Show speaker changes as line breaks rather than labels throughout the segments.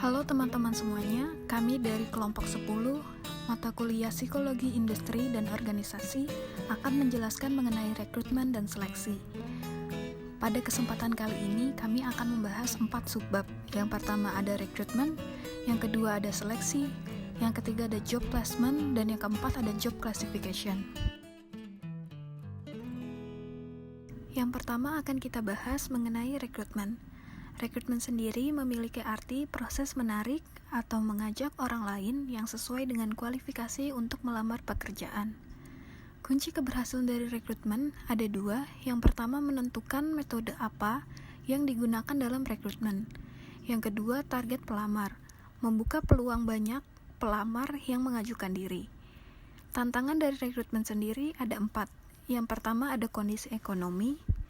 Halo teman-teman semuanya, kami dari kelompok 10, mata kuliah Psikologi Industri dan Organisasi akan menjelaskan mengenai rekrutmen dan seleksi. Pada kesempatan kali ini, kami akan membahas 4 subbab. Yang pertama ada rekrutmen, yang kedua ada seleksi, yang ketiga ada job placement, dan yang keempat ada job classification. Yang pertama akan kita bahas mengenai rekrutmen. Rekrutmen sendiri memiliki arti proses menarik atau mengajak orang lain yang sesuai dengan kualifikasi untuk melamar pekerjaan. Kunci keberhasilan dari rekrutmen ada 2. Yang pertama menentukan metode apa yang digunakan dalam rekrutmen. Yang kedua target pelamar, membuka peluang banyak pelamar yang mengajukan diri. Tantangan dari rekrutmen sendiri ada 4. Yang pertama ada kondisi ekonomi.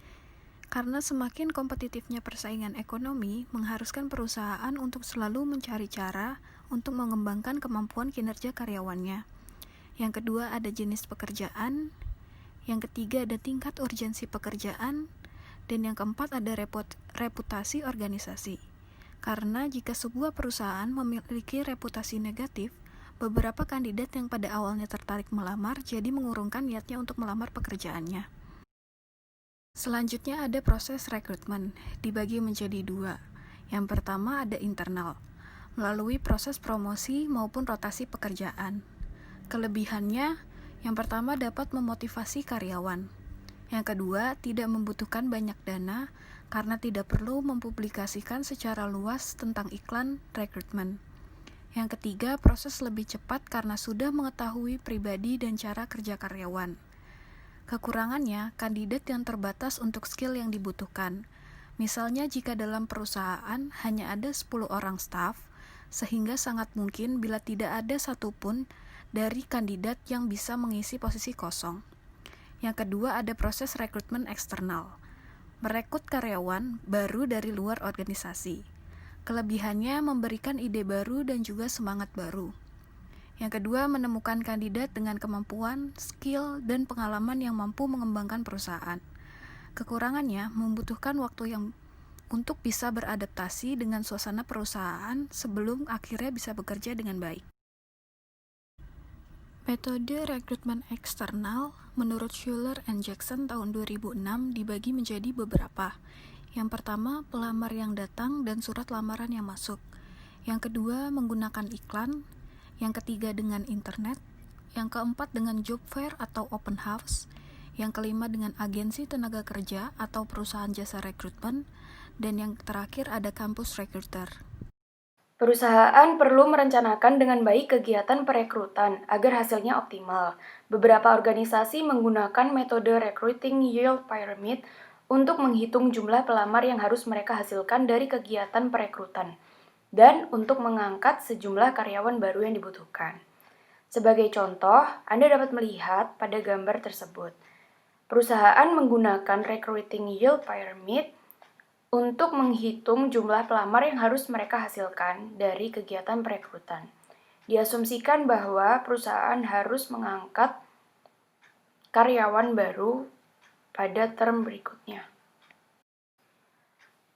Karena semakin kompetitifnya persaingan ekonomi, mengharuskan perusahaan untuk selalu mencari cara untuk mengembangkan kemampuan kinerja karyawannya. Yang kedua ada jenis pekerjaan, yang ketiga ada tingkat urgensi pekerjaan, dan yang keempat ada reputasi organisasi. Karena jika sebuah perusahaan memiliki reputasi negatif, beberapa kandidat yang pada awalnya tertarik melamar jadi mengurungkan niatnya untuk melamar pekerjaannya. Selanjutnya ada proses rekrutmen, dibagi menjadi 2. Yang pertama ada internal, melalui proses promosi maupun rotasi pekerjaan. Kelebihannya, yang pertama dapat memotivasi karyawan. Yang kedua, tidak membutuhkan banyak dana karena tidak perlu mempublikasikan secara luas tentang iklan rekrutmen. Yang ketiga, proses lebih cepat karena sudah mengetahui pribadi dan cara kerja karyawan. Kekurangannya, kandidat yang terbatas untuk skill yang dibutuhkan. Misalnya jika dalam perusahaan hanya ada 10 orang staf, sehingga sangat mungkin bila tidak ada satupun dari kandidat yang bisa mengisi posisi kosong. Yang kedua ada proses rekrutmen eksternal, merekrut karyawan baru dari luar organisasi. Kelebihannya memberikan ide baru dan juga semangat baru. Yang kedua, menemukan kandidat dengan kemampuan, skill, dan pengalaman yang mampu mengembangkan perusahaan. Kekurangannya membutuhkan waktu yang untuk bisa beradaptasi dengan suasana perusahaan sebelum akhirnya bisa bekerja dengan baik. Metode rekrutmen eksternal menurut Schuller and Jackson tahun 2006 dibagi menjadi beberapa. Yang pertama, pelamar yang datang dan surat lamaran yang masuk. Yang kedua, menggunakan iklan. Yang ketiga dengan internet, yang keempat dengan job fair atau open house, yang kelima dengan agensi tenaga kerja atau perusahaan jasa rekrutmen, dan yang terakhir ada kampus recruiter.
Perusahaan perlu merencanakan dengan baik kegiatan perekrutan agar hasilnya optimal. Beberapa organisasi menggunakan metode recruiting yield pyramid untuk menghitung jumlah pelamar yang harus mereka hasilkan dari kegiatan perekrutan dan untuk mengangkat sejumlah karyawan baru yang dibutuhkan. Sebagai contoh, Anda dapat melihat pada gambar tersebut. Perusahaan menggunakan recruiting yield pyramid untuk menghitung jumlah pelamar yang harus mereka hasilkan dari kegiatan perekrutan. Diasumsikan bahwa perusahaan harus mengangkat karyawan baru pada term berikutnya.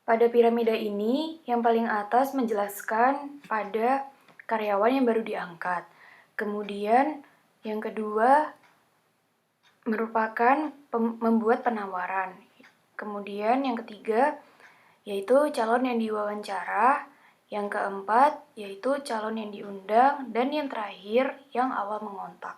Pada piramida ini, yang paling atas menjelaskan pada karyawan yang baru diangkat. Kemudian, yang kedua merupakan membuat penawaran. Kemudian, yang ketiga yaitu calon yang diwawancara. Yang keempat yaitu calon yang diundang. Dan yang terakhir yang awal mengontak.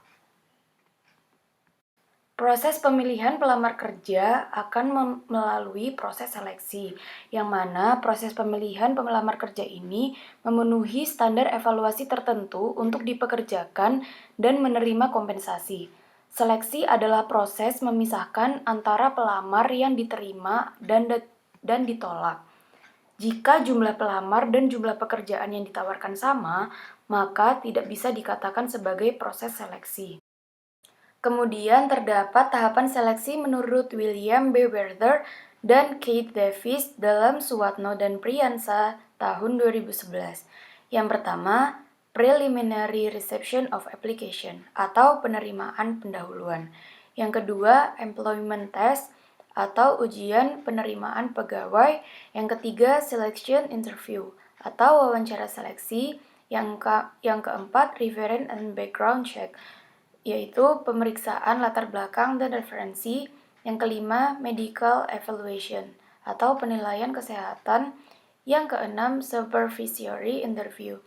Proses pemilihan pelamar kerja akan melalui proses seleksi, yang mana proses pemilihan pelamar kerja ini memenuhi standar evaluasi tertentu untuk dipekerjakan dan menerima kompensasi. Seleksi adalah proses memisahkan antara pelamar yang diterima dan ditolak. Jika jumlah pelamar dan jumlah pekerjaan yang ditawarkan sama, maka tidak bisa dikatakan sebagai proses seleksi. Kemudian terdapat tahapan seleksi menurut William B. Werther dan Kate Davis dalam Suwatno dan Priyansa tahun 2011. Yang pertama, Preliminary Reception of Application atau penerimaan pendahuluan. Yang kedua, Employment Test atau ujian penerimaan pegawai. Yang ketiga, Selection Interview atau wawancara seleksi. Yang keempat, reference and background check, yaitu pemeriksaan latar belakang dan referensi. Yang kelima, medical evaluation, atau penilaian kesehatan. Yang keenam, supervisory interview,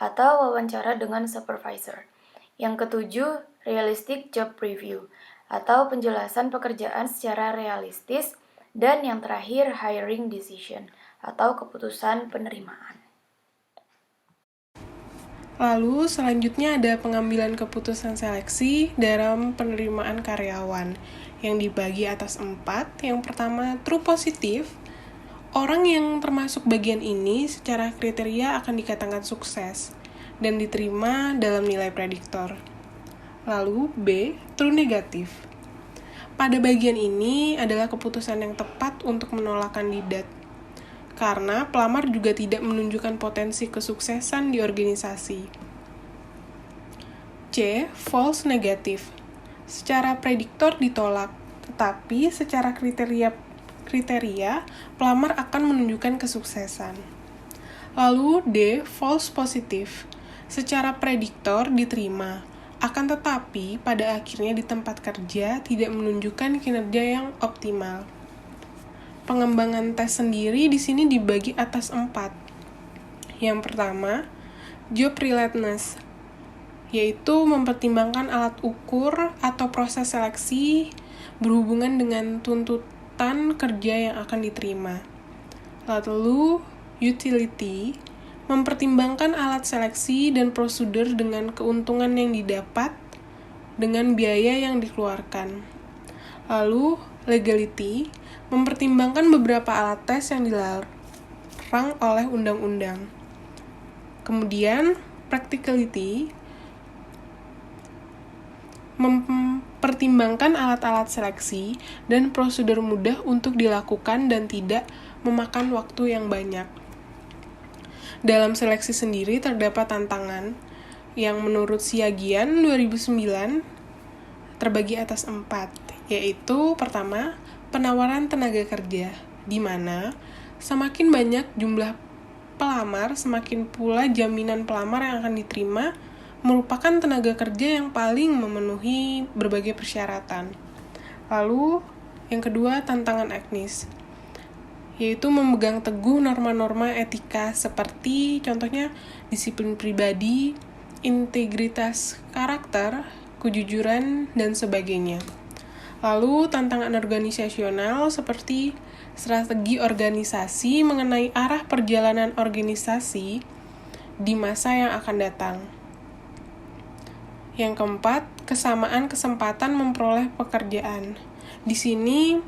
atau wawancara dengan supervisor. Yang ketujuh, realistic job review, atau penjelasan pekerjaan secara realistis. Dan yang terakhir, hiring decision, atau keputusan penerimaan.
Lalu selanjutnya ada pengambilan keputusan seleksi dalam penerimaan karyawan yang dibagi atas 4. Yang pertama, true positif. Orang yang termasuk bagian ini secara kriteria akan dikatakan sukses dan diterima dalam nilai prediktor. Lalu B, true negatif. Pada bagian ini adalah keputusan yang tepat untuk menolak kandidat, karena pelamar juga tidak menunjukkan potensi kesuksesan di organisasi. C. False negatif. Secara prediktor ditolak, tetapi secara kriteria pelamar akan menunjukkan kesuksesan. Lalu D. False positif. Secara prediktor diterima, akan tetapi pada akhirnya di tempat kerja tidak menunjukkan kinerja yang optimal. Pengembangan tes sendiri di sini dibagi atas 4. Yang pertama, job relatedness, yaitu mempertimbangkan alat ukur atau proses seleksi berhubungan dengan tuntutan kerja yang akan diterima. Lalu, utility, mempertimbangkan alat seleksi dan prosedur dengan keuntungan yang didapat dengan biaya yang dikeluarkan. Lalu, legality, mempertimbangkan beberapa alat tes yang dilarang oleh undang-undang. Kemudian, practicality, mempertimbangkan alat-alat seleksi dan prosedur mudah untuk dilakukan dan tidak memakan waktu yang banyak. Dalam seleksi sendiri terdapat tantangan yang menurut Siagian 2009 terbagi atas 4, yaitu pertama, penawaran tenaga kerja, di mana semakin banyak jumlah pelamar, semakin pula jaminan pelamar yang akan diterima merupakan tenaga kerja yang paling memenuhi berbagai persyaratan. Lalu, yang kedua, tantangan etnis, yaitu memegang teguh norma-norma etika seperti contohnya disiplin pribadi, integritas karakter, kejujuran, dan sebagainya. Lalu tantangan organisasional seperti strategi organisasi mengenai arah perjalanan organisasi di masa yang akan datang. Yang keempat, kesamaan kesempatan memperoleh pekerjaan. Di sini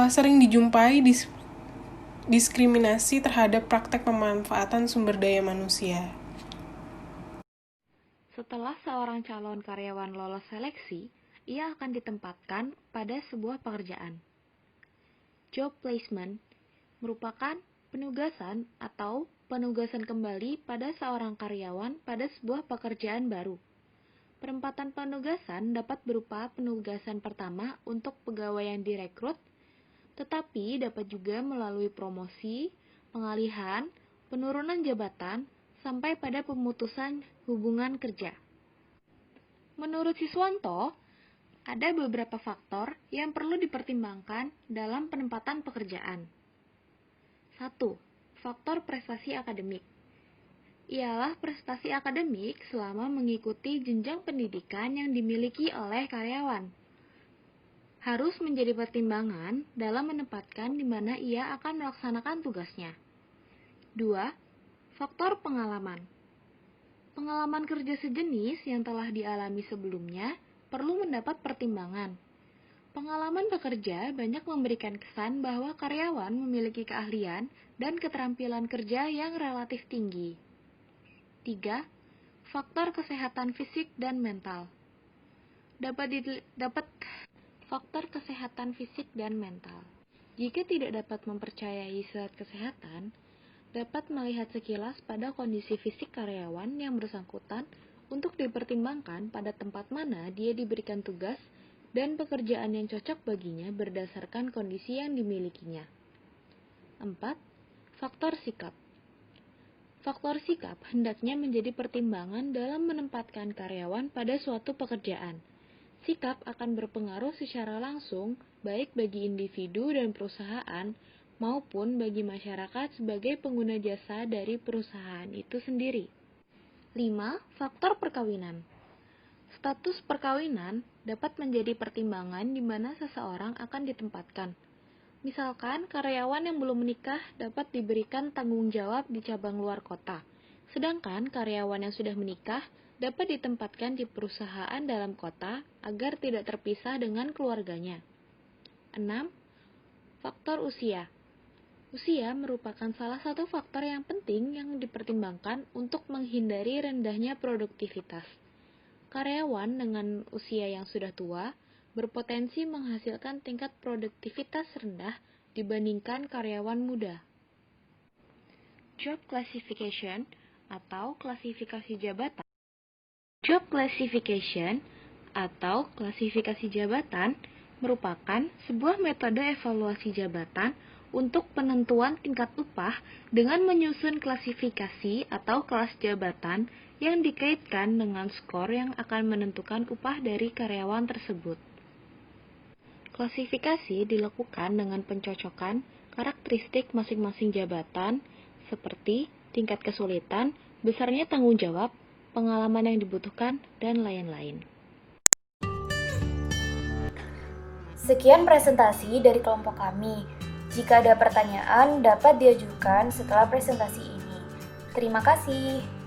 sering dijumpai diskriminasi terhadap praktek pemanfaatan sumber daya manusia.
Setelah seorang calon karyawan lolos seleksi, ia akan ditempatkan pada sebuah pekerjaan. Job placement merupakan penugasan atau penugasan kembali pada seorang karyawan pada sebuah pekerjaan baru. Penempatan penugasan dapat berupa penugasan pertama untuk pegawai yang direkrut, tetapi dapat juga melalui promosi, pengalihan, penurunan jabatan, sampai pada pemutusan hubungan kerja. Menurut Siswanto, ada beberapa faktor yang perlu dipertimbangkan dalam penempatan pekerjaan. 1. Faktor prestasi akademik. Ialah prestasi akademik selama mengikuti jenjang pendidikan yang dimiliki oleh karyawan. Harus menjadi pertimbangan dalam menempatkan di mana ia akan melaksanakan tugasnya. 2. Faktor pengalaman. Pengalaman kerja sejenis yang telah dialami sebelumnya perlu mendapat pertimbangan. Pengalaman bekerja banyak memberikan kesan bahwa karyawan memiliki keahlian dan keterampilan kerja yang relatif tinggi. 3. Faktor kesehatan fisik dan mental. Faktor kesehatan fisik dan mental. Jika tidak dapat mempercayai surat kesehatan, dapat melihat sekilas pada kondisi fisik karyawan yang bersangkutan untuk dipertimbangkan pada tempat mana dia diberikan tugas dan pekerjaan yang cocok baginya berdasarkan kondisi yang dimilikinya. 4. Faktor sikap. Faktor sikap hendaknya menjadi pertimbangan dalam menempatkan karyawan pada suatu pekerjaan. Sikap akan berpengaruh secara langsung baik bagi individu dan perusahaan maupun bagi masyarakat sebagai pengguna jasa dari perusahaan itu sendiri. 5. Faktor perkawinan. Status perkawinan dapat menjadi pertimbangan di mana seseorang akan ditempatkan. Misalkan, karyawan yang belum menikah dapat diberikan tanggung jawab di cabang luar kota, sedangkan karyawan yang sudah menikah dapat ditempatkan di perusahaan dalam kota agar tidak terpisah dengan keluarganya. 6. Faktor usia. Usia merupakan salah satu faktor yang penting yang dipertimbangkan untuk menghindari rendahnya produktivitas. Karyawan dengan usia yang sudah tua berpotensi menghasilkan tingkat produktivitas rendah dibandingkan karyawan muda. Job classification atau klasifikasi jabatan. Job classification atau klasifikasi jabatan merupakan sebuah metode evaluasi jabatan untuk penentuan tingkat upah dengan menyusun klasifikasi atau kelas jabatan yang dikaitkan dengan skor yang akan menentukan upah dari karyawan tersebut. Klasifikasi dilakukan dengan pencocokan karakteristik masing-masing jabatan seperti tingkat kesulitan, besarnya tanggung jawab, pengalaman yang dibutuhkan, dan lain-lain.
Sekian presentasi dari kelompok kami. Jika ada pertanyaan, dapat diajukan setelah presentasi ini. Terima kasih.